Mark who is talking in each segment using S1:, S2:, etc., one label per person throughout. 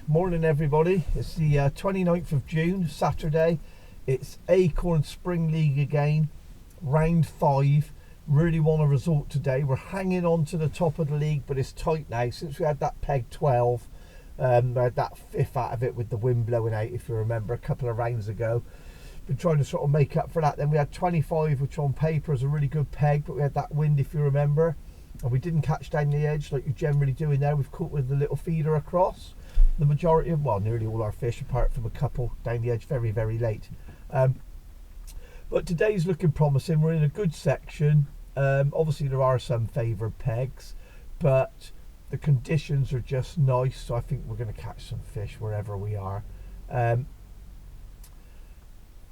S1: Morning everybody, it's the 29th of June, Saturday. It's Acorn Spring League again, round 5. Really want a result today. We're hanging on to the top of the league, but it's tight now since we had that peg 12. We had that 5th out of it with the wind blowing out, if you remember, a couple of rounds ago. Been trying to sort of make up for that. Then we had 25, which on paper is a really good peg, but we had that wind, if you remember, and we didn't catch down the edge like you generally do in there. We've caught with the little feeder across. The majority of, well, nearly all our fish, apart from a couple down the edge very, very late. But today's looking promising. We're in a good section. Obviously there are some favoured pegs, but the conditions are just nice, so I think we're going to catch some fish wherever we are.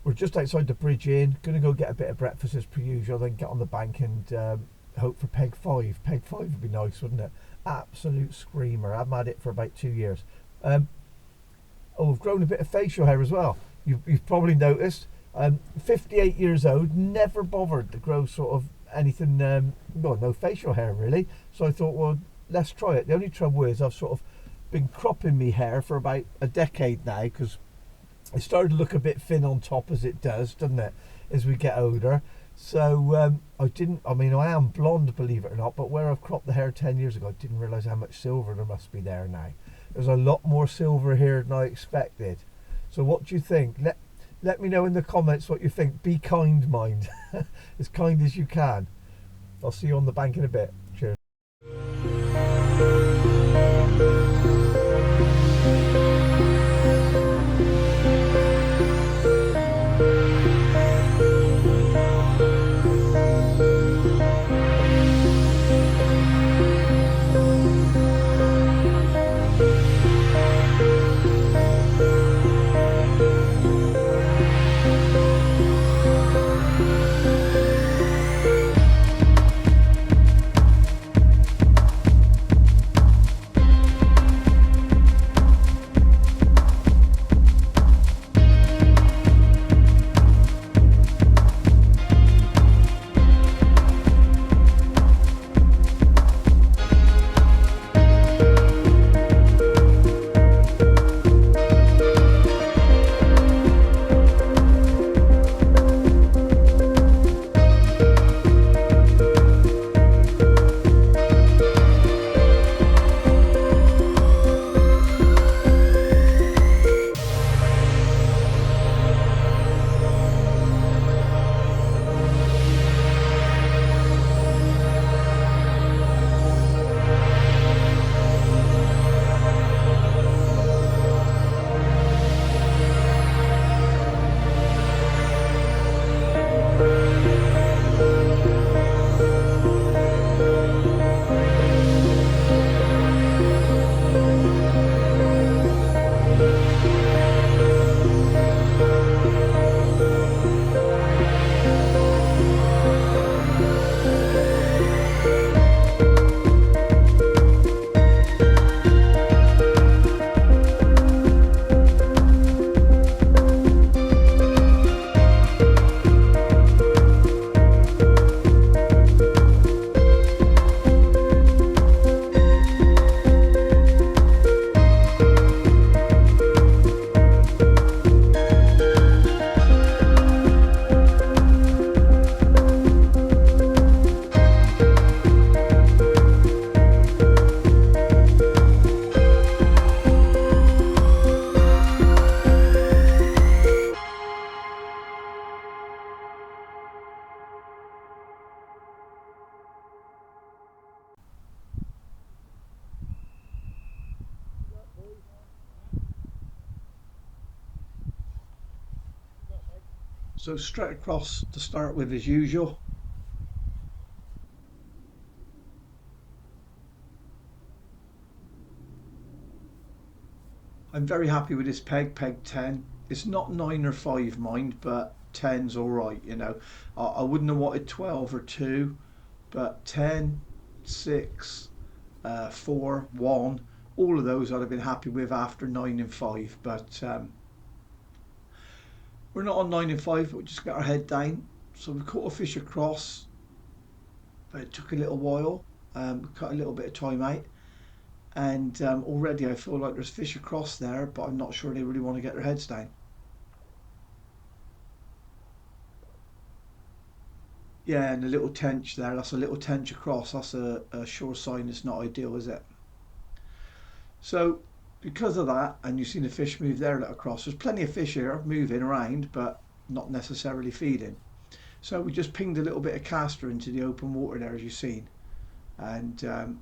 S1: We're just outside the bridge inn, going to go get a bit of breakfast as per usual, then get on the bank and hope for peg 5. Peg 5 would be nice, wouldn't it? Absolute screamer. I've had it for about 2 years. Oh, I've grown a bit of facial hair as well. You've probably noticed. 58 years old, never bothered to grow sort of anything, well, no facial hair really. So I thought, well, let's try it. The only trouble is I've sort of been cropping me hair for about a decade now, because it started to look a bit thin on top, as it does, doesn't it, as we get older. So I am blonde, believe it or not, but where I've cropped the hair 10 years ago, I didn't realise how much silver there must be there now. There's a lot more silver here than I expected. So what do you think? Let me know in the comments what you think. Be kind, mind. As kind as you can. I'll see you on the bank in a bit. Cheers. So straight across to start with as usual. I'm very happy with this peg 10. It's not 9 or 5 mind, but ten's all right, you know. I wouldn't have wanted 12 or 2, but 10, 6, 4, 1, all of those I'd have been happy with after 9 and 5. But we're not on 9 and 5, but we just got our head down. So we caught a fish across, but it took a little while. We cut a little bit of time out. And already I feel like there's fish across there, but I'm not sure they really want to get their heads down. Yeah, and a little tench there. That's a little tench across. That's a sure sign it's not ideal, is it? So because of that, and you've seen the fish move there across, there's plenty of fish here moving around, but not necessarily feeding. So we just pinged a little bit of caster into the open water there, as you've seen. And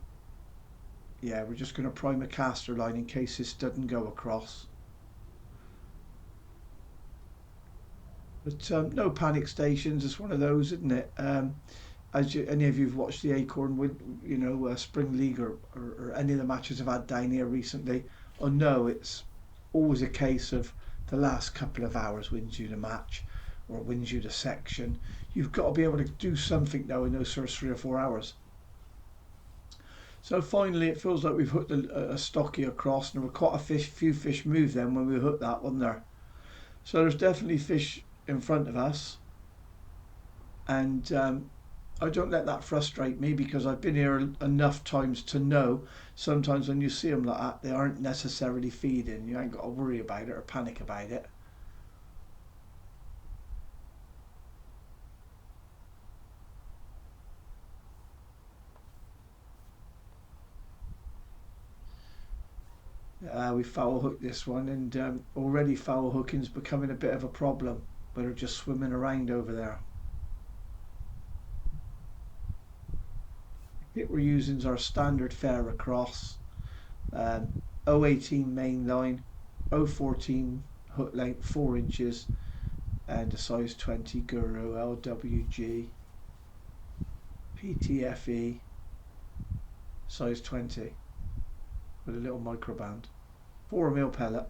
S1: yeah, we're just going to prime a caster line in case this doesn't go across. But no panic stations. It's one of those, isn't it? As any of you've watched the Acorn, with Spring League or any of the matches I've had down here recently, I know it's always a case of the last couple of hours wins you the match or wins you the section. You've got to be able to do something though in those first 3 or 4 hours. So finally, it feels like we've hooked a stocky across, and there were quite few fish move then when we hooked that, wasn't there? So there's definitely fish in front of us, and I don't let that frustrate me because I've been here enough times to know sometimes when you see them like that, they aren't necessarily feeding. You ain't got to worry about it or panic about it. We foul hooked this one, and already foul hooking's becoming a bit of a problem. But they're just swimming around over there. Kit we're using is our standard fare across, 018 main line, 014 hook length 4 inches, and a size 20 Guru LWG PTFE size 20 with a little microband, 4 mil pellet.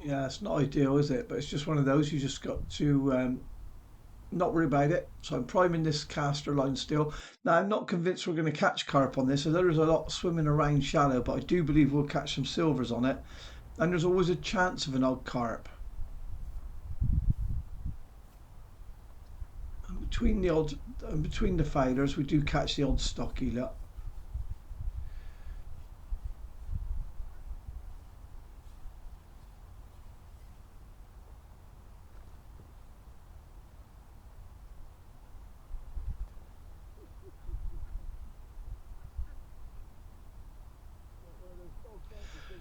S1: Yeah, it's not ideal, is it? But it's just one of those you just got to not worry about it. So I'm priming this caster line still. Now I'm not convinced we're going to catch carp on this. So there is a lot swimming around shallow, but I do believe we'll catch some silvers on it. And there's always a chance of an odd carp. And between the failures, we do catch the odd stocky lot.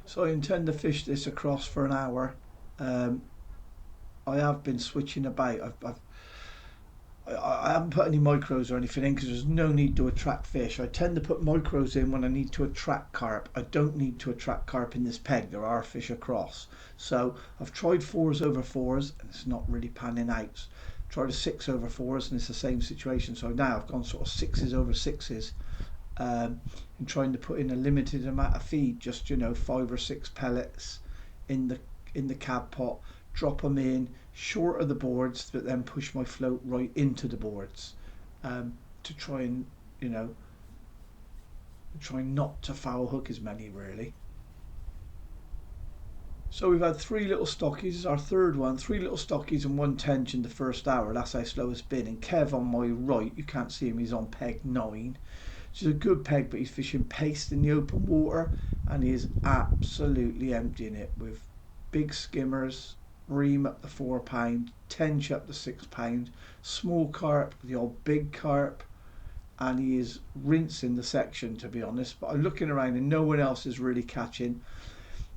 S1: So I intend to fish this across for an hour. Um, I have been switching about. I haven't put any micros or anything in because there's no need to attract fish. I tend to put micros in when I need to attract carp. I don't need to attract carp in this peg. There are fish across. So I've tried 4s over 4s and it's not really panning out. Tried a 6 over 4s and it's the same situation. So now I've gone sort of 6s over 6s, and trying to put in a limited amount of feed, just 5 or 6 pellets in the cab pot, drop them in short of the boards, but then push my float right into the boards, to try and try not to foul hook as many really. So we've had 3 little stockies, our third one, 3 little stockies and 1 tench in the first hour. That's how slow it's been. And Kev on my right, you can't see him, he's on peg 9. Which is a good peg, but he's fishing paste in the open water and he is absolutely emptying it with big skimmers, ream up to £4, tench up to £6, small carp, the old big carp, and he is rinsing the section to be honest. But I'm looking around and no one else is really catching.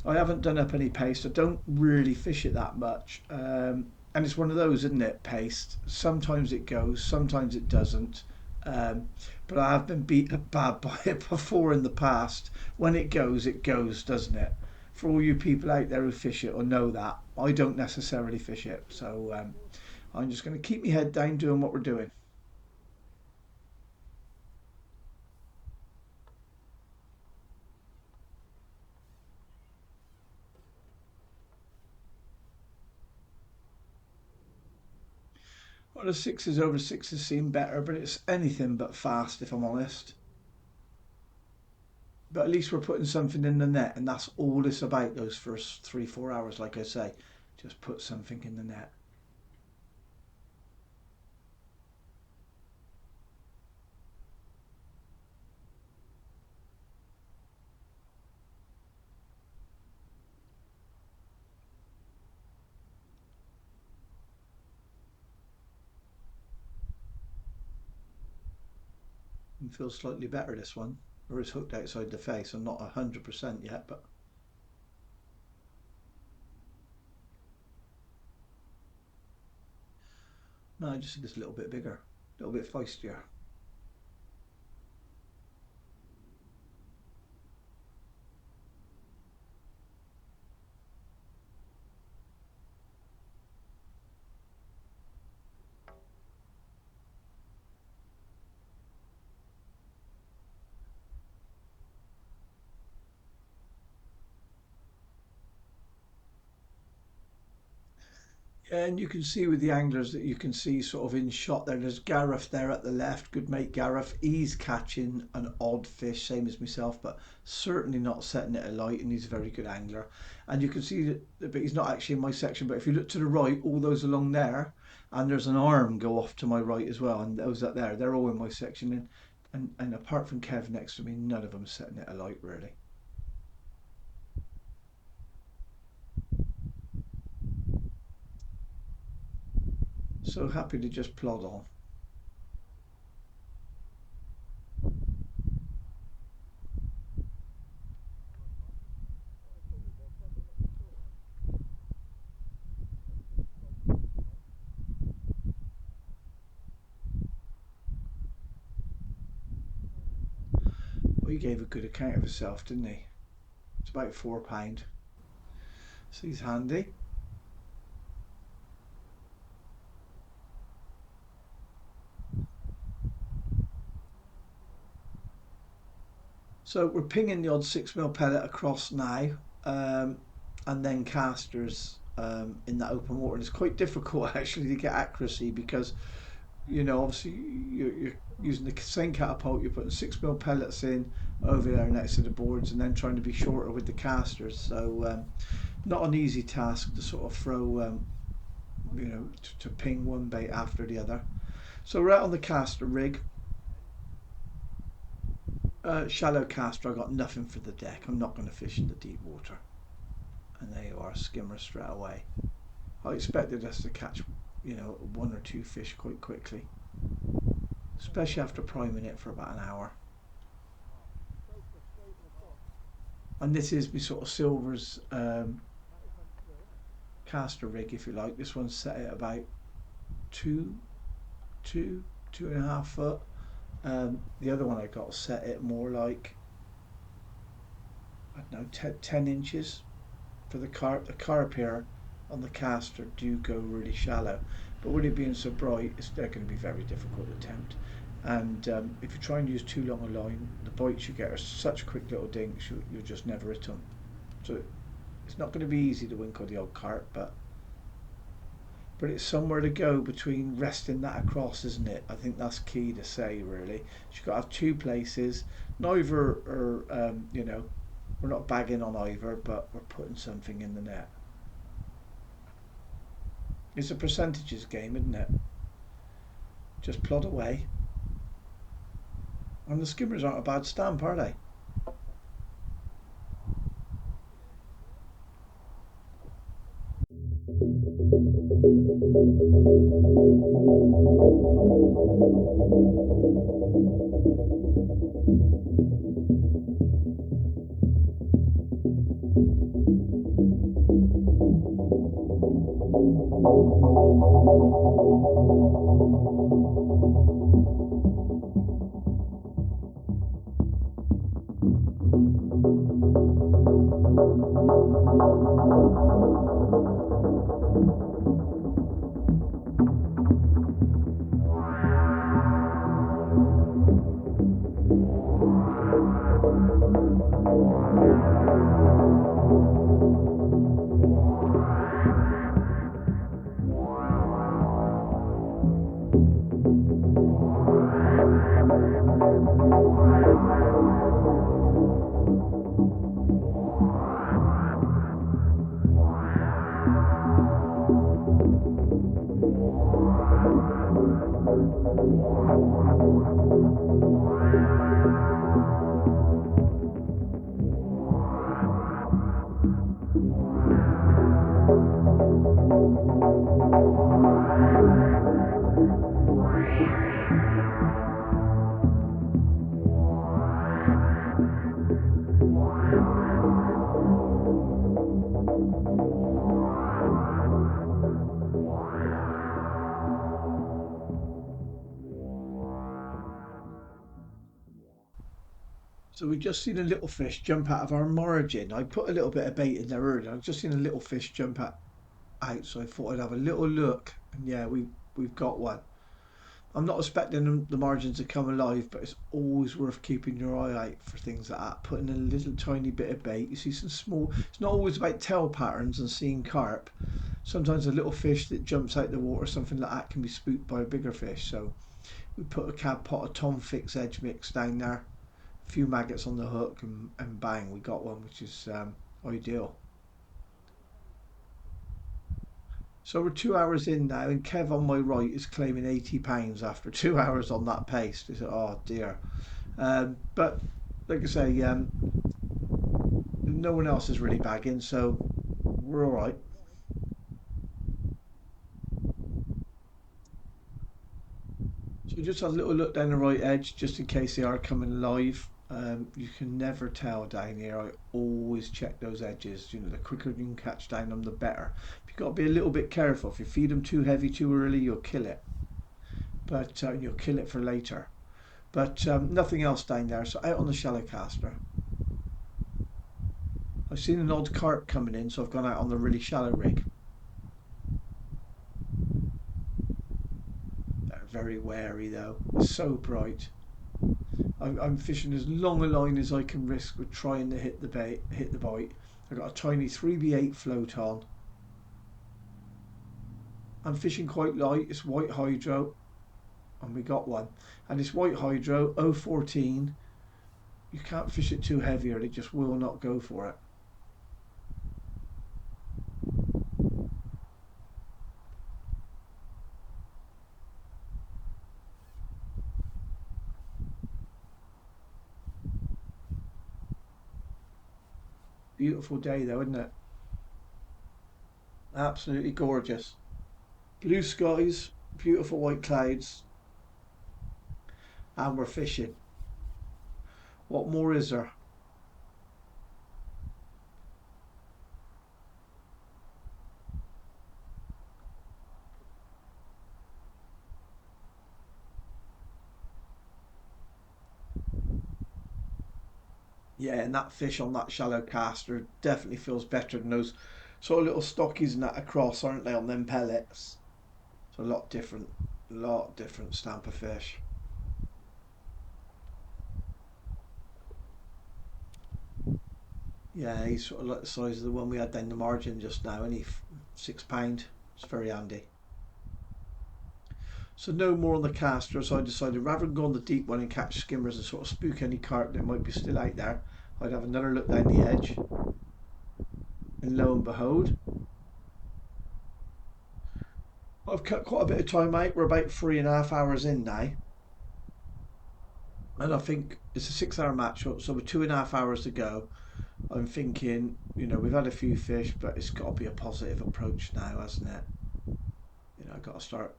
S1: I haven't done up any paste. I don't really fish it that much, and it's one of those, isn't it? Paste. Sometimes it goes, sometimes it doesn't.
S2: But I have been beaten bad by it before in the past. When it goes, doesn't it? For all you people out there who fish it or know that, I don't necessarily fish it. So I'm just going to keep my head down doing what we're doing. Well, the sixes over sixes seem better, but it's anything but fast, if I'm honest. But at least we're putting something in the net, and that's all it's about those first 3, 4 hours, like I say. Just put something in the net. And feels slightly better this one. Or it's hooked outside the face. I'm not 100% yet, but no, I just think it's a little bit bigger, a little bit feistier. And you can see with the anglers that you can see sort of in shot there. There's Gareth there at the left, good mate Gareth. He's catching an odd fish, same as myself, but certainly not setting it alight, and he's a very good angler. And you can see that, but he's not actually in my section. But if you look to the right, all those along there, and there's an arm go off to my right as well, and those up there, they're all in my section. And apart from Kev next to me, none of them are setting it alight really. So happy to just plod on. Well, he gave a good account of himself, didn't he? It's about £4. So he's handy. So we're pinging the odd 6mm pellet across now, um, and then casters in that open water. And it's quite difficult actually to get accuracy because obviously you're using the same catapult. You're putting 6mm pellets in over there next to the boards, and then trying to be shorter with the casters. So not an easy task to sort of throw, to ping one bait after the other. So we're out on the caster rig. Shallow caster, I got nothing for the deck. I'm not going to fish in the deep water. And there you are, skimmer straight away. I expected us to catch, one or two fish quite quickly, especially after priming it for about an hour. And this is my sort of silvers caster rig, if you like. This one's set at about two, two, 2.5 foot. The other one I got set at more like, I don't know, 10 inches for the carp. The carp here on the caster do go really shallow, but with it being so bright, they're going to be very difficult to tempt. And if you try and use too long a line, the bites you get are such quick little dinks, you'll just never hit them. So it's not going to be easy to winkle the old carp, but it's somewhere to go between resting that across, isn't it? I think that's key to say, really. You've got to have two places. Neither are, we're not bagging on either, but we're putting something in the net. It's a percentages game, isn't it? Just plod away. And the skimmers aren't a bad stamp, are they? So we just seen a little fish jump out of our margin. I put a little bit of bait in there earlier. I've just seen a little fish jump out, so I thought I'd have a little look. And yeah, we've got one. I'm not expecting the margin to come alive, but it's always worth keeping your eye out for things like that. Putting in a little tiny bit of bait. You see some small. It's not always about tail patterns and seeing carp. Sometimes a little fish that jumps out the water, something like that, can be spooked by a bigger fish. So we put a cab pot of Tom Fix Edge mix down there, a few maggots on the hook, and bang, we got one, which is ideal. So we're 2 hours in now, and Kev on my right is claiming £80 after 2 hours on that pace. He said, "Oh dear," but like I say, no one else is really bagging, so we're all right. So just have a little look down the right edge, just in case they are coming live. You can never tell down here. I always check those edges. You know, the quicker you can catch down them, the better. But you've got to be a little bit careful. If you feed them too heavy too early, you'll kill it. But you'll kill it for later. But nothing else down there. So out on the shallow caster. I've seen an odd carp coming in, so I've gone out on the really shallow rig. They're very wary though. It's so bright. I'm fishing as long a line as I can risk with trying to hit the bite. I've got a tiny 3B8 float on. I'm fishing quite light. It's white hydro, and we got one. And it's white hydro 014. You can't fish it too heavy, or it just will not go for it. Beautiful day though, isn't it? Absolutely gorgeous. Blue skies, beautiful white clouds, and we're fishing. What more is there? Yeah, and that fish on that shallow caster definitely feels better than those sort of little stockies and that across, aren't they, on them pellets? So a lot different stamp of fish. Yeah, he's sort of like the size of the one we had down the margin just now, only £6. It's very handy. So no more on the caster, so I decided rather than go on the deep one and catch skimmers and sort of spook any carp that might be still out there, I'd have another look down the edge. And lo and behold, I've cut quite a bit of time out. We're about 3.5 hours in now. And I think it's a 6 hour match up, so with 2.5 hours to go, I'm thinking, we've had a few fish, but it's got to be a positive approach now, hasn't it? I got to start.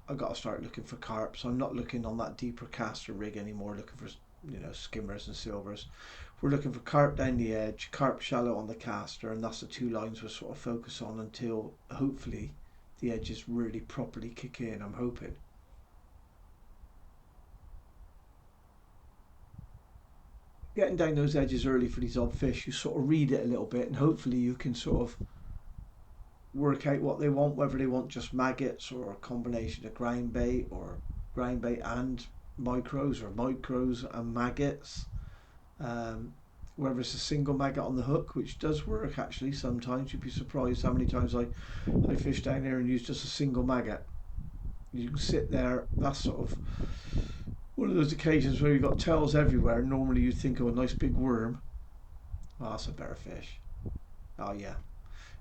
S2: I got to start looking for carp. So I'm not looking on that deeper caster rig anymore, looking for skimmers and silvers. We're looking for carp down the edge, carp shallow on the caster, and that's the two lines we'll sort of focus on until hopefully the edges really properly kick in. I'm hoping. Getting down those edges early for these odd fish, you sort of read it a little bit, and hopefully you can sort of work out what they want, whether they want just maggots or a combination of ground bait or ground bait and micros or micros and maggots. Um, whether it's a single maggot on the hook, which does work actually sometimes. You'd be surprised how many times I fish down there and use just a single maggot. You can sit there, that's sort of one of those occasions where you've got tails everywhere. Normally you'd think of a nice big worm. Oh, that's a better fish. Oh yeah.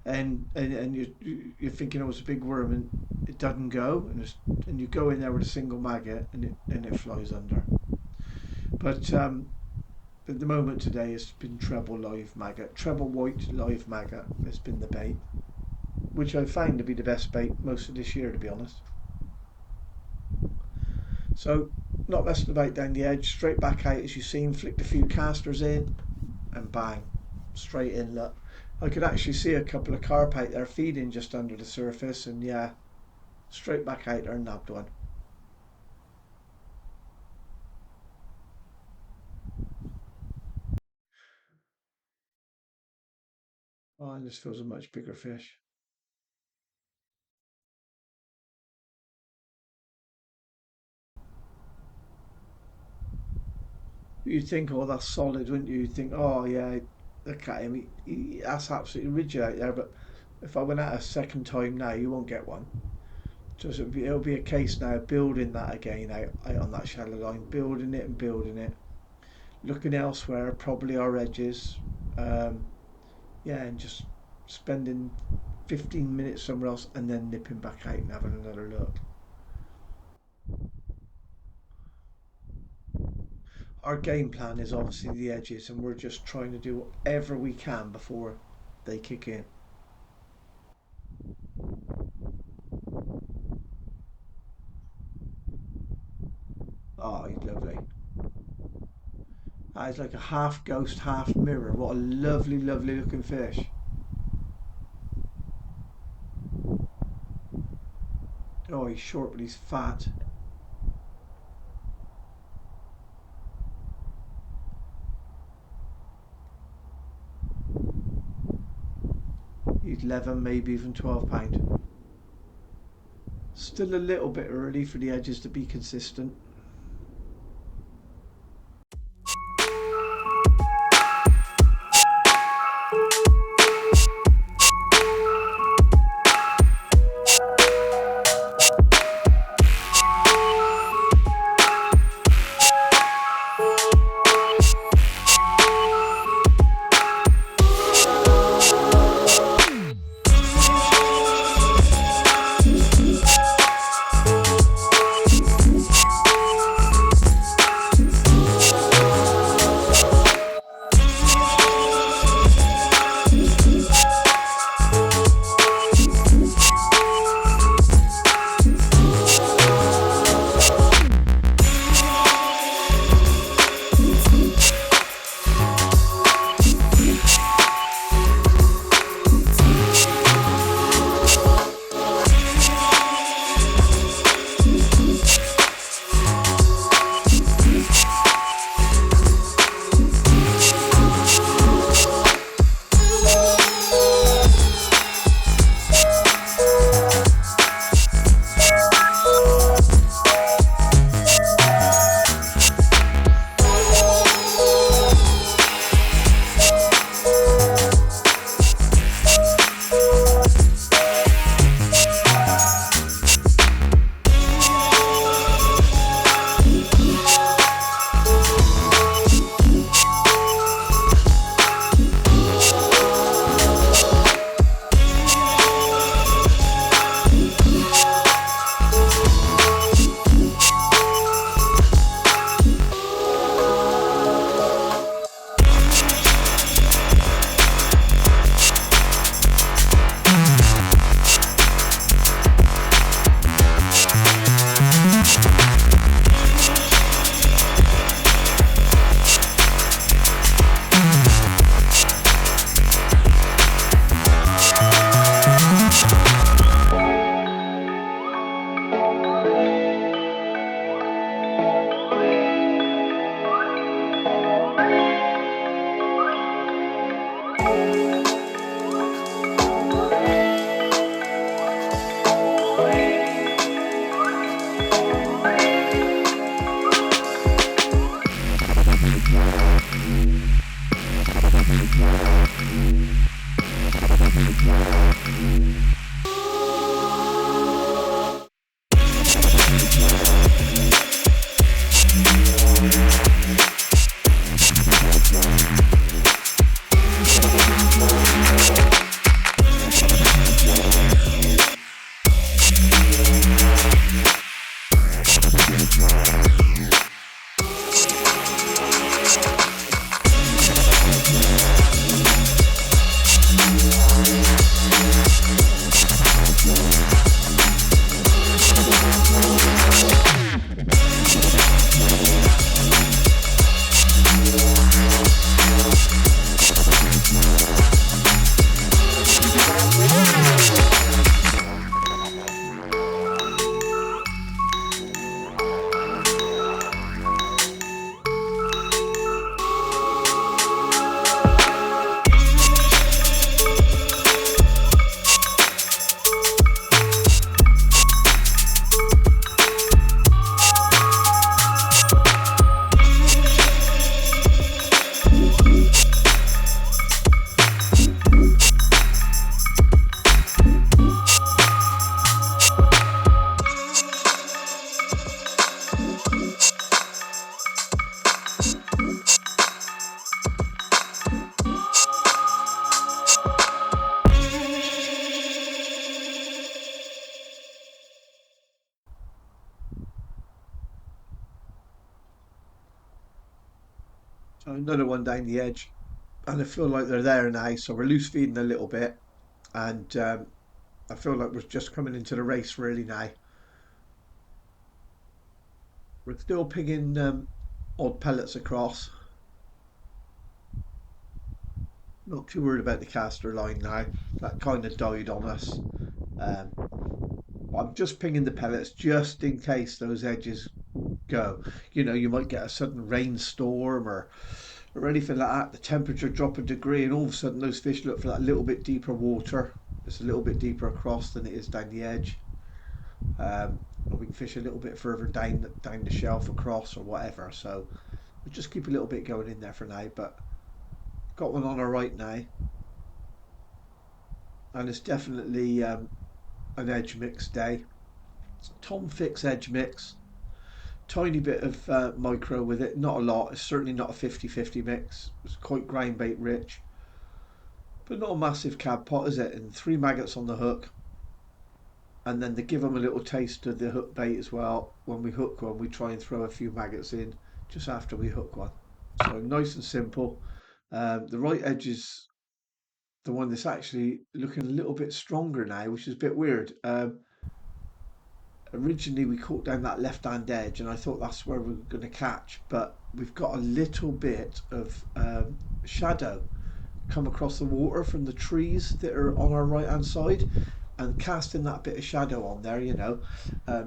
S2: And you're thinking it was a big worm and it doesn't go and you go in there with a single maggot and it flies under. But at the moment today it's been treble live maggot, treble white live maggot has been the bait, which I find to be the best bait most of this year, to be honest. So not messing about down the edge, straight back out as you've seen, flicked a few casters in, and bang, straight in. Look, I could actually see a couple of carp out there feeding just under the surface, and yeah, straight back out there and nabbed one. Oh, and this feels a much bigger fish. You'd think, oh, that's solid, wouldn't you? You'd think, oh yeah, look at him, that's absolutely rigid out there. But if I went out a second time now, you won't get one. So it'll be a case now of building that again out on that shallow line, building it and building it, looking elsewhere, probably our edges, um, yeah, and just spending 15 minutes somewhere else and then nipping back out and having another look. Our game plan is obviously the edges, and we're just trying to do whatever we can before they kick in. Oh, he's lovely. That is like a half ghost, half mirror. What a lovely, lovely looking fish. Oh, he's short, but he's fat. He's 11, maybe even £12. Still a little bit early for the edges to be consistent. So another one down the edge, and I feel like they're there now. So we're loose feeding a little bit, and I feel like we're just coming into the race really now. We're still pinging odd pellets across. Not too worried about the caster line now. That kind of died on us. I'm just pinging the pellets just in case those edges go. You know, you might get a sudden rainstorm or anything like that. The temperature drop a degree, and all of a sudden those fish look for that little bit deeper water. It's a little bit deeper across than it is down the edge. Or we can fish a little bit further down the shelf across or whatever. So we'll just keep a little bit going in there for now. But got one on our right now, and it's definitely an edge mix day. It's Tom Fix edge mix. Tiny bit of micro with it, not a lot. It's certainly not a 50-50 mix. It's quite grind bait rich, but not a massive cab pot, is it? And 3 maggots on the hook, and then to give them a little taste of the hook bait as well. When we hook one, we try and throw a few maggots in just after we hook one. So nice and simple. The right edge is the one that's actually looking a little bit stronger now, which is a bit weird. Originally we caught down that left hand edge and I thought that's where we were going to catch, but we've got a little bit of shadow come across the water from the trees that are on our right hand side, and casting that bit of shadow on there, you know,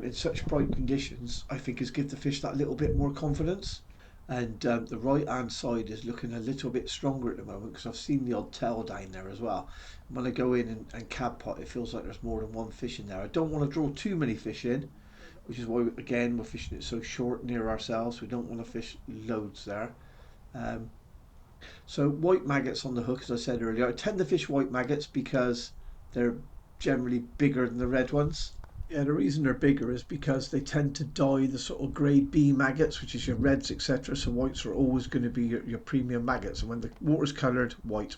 S2: in such bright conditions, I think has given the fish that little bit more confidence. And the right hand side is looking a little bit stronger at the moment because I've seen the odd tail down there as well. When I go in and cab pot, it feels like there's more than one fish in there. I don't want to draw too many fish in, which is why again we're fishing it so short near ourselves. We don't want to fish loads there. So white maggots on the hook, as I said earlier. I tend to fish white maggots because they're generally bigger than the red ones. Yeah, the reason they're bigger is because they tend to die the sort of grade B maggots, which is your reds, etc. So whites are always going to be your premium maggots, and when the water's coloured, white.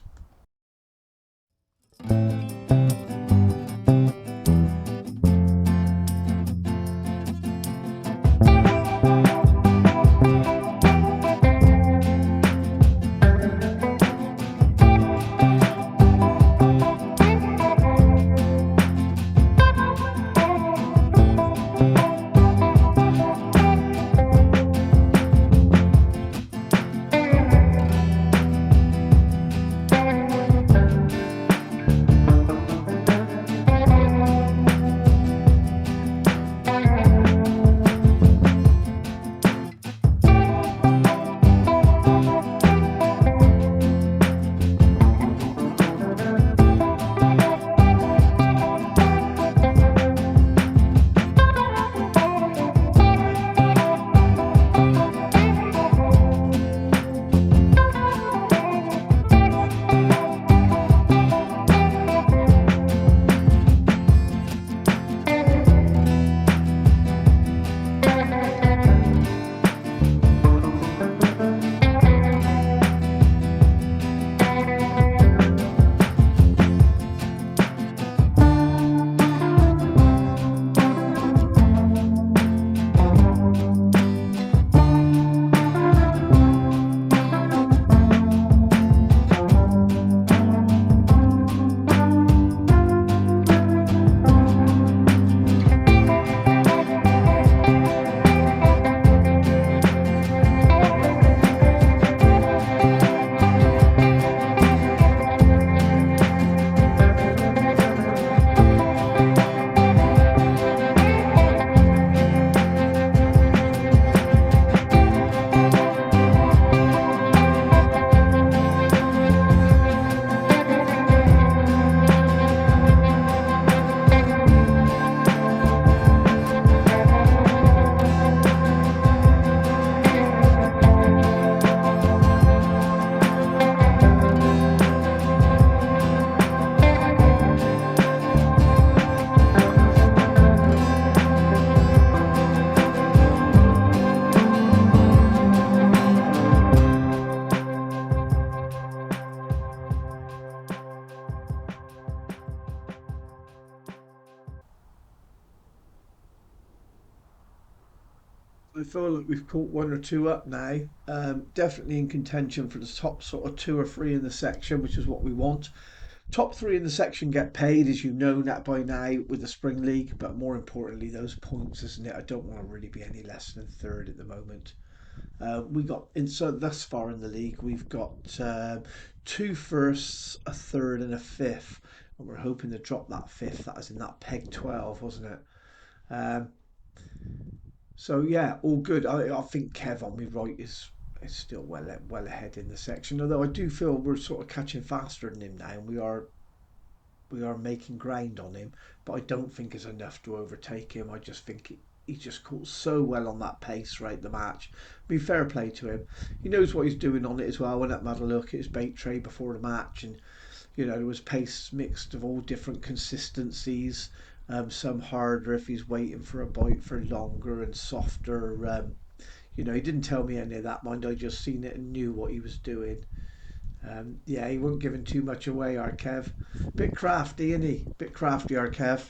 S2: I feel like we've caught one or two up now. Definitely in contention for the top sort of two or three in the section, which is what we want. Top three in the section get paid, as you know that by now with the Spring League, but more importantly, those points, isn't it? I don't want to really be any less than third at the moment. We got in so thus far in the league, we've got two firsts, a third, and a fifth, and we're hoping to drop that fifth. That was in that peg 12, wasn't it? Um, so yeah, all good. I think Kev on me right is still well ahead in the section. Although I do feel we're sort of catching faster than him now, and we are making ground on him. But I don't think it's enough to overtake him. I just think he just caught so well on that pace throughout the match. Be fair play to him. He knows what he's doing on it as well. When I had a look at his bait tray before the match, and there was pace mixed of all different consistencies. Some harder if he's waiting for a bite for longer, and softer. He didn't tell me any of that, mind. I just seen it and knew what he was doing. Yeah, he wasn't giving too much away, our Kev. Bit crafty, isn't he? Bit crafty, our Kev.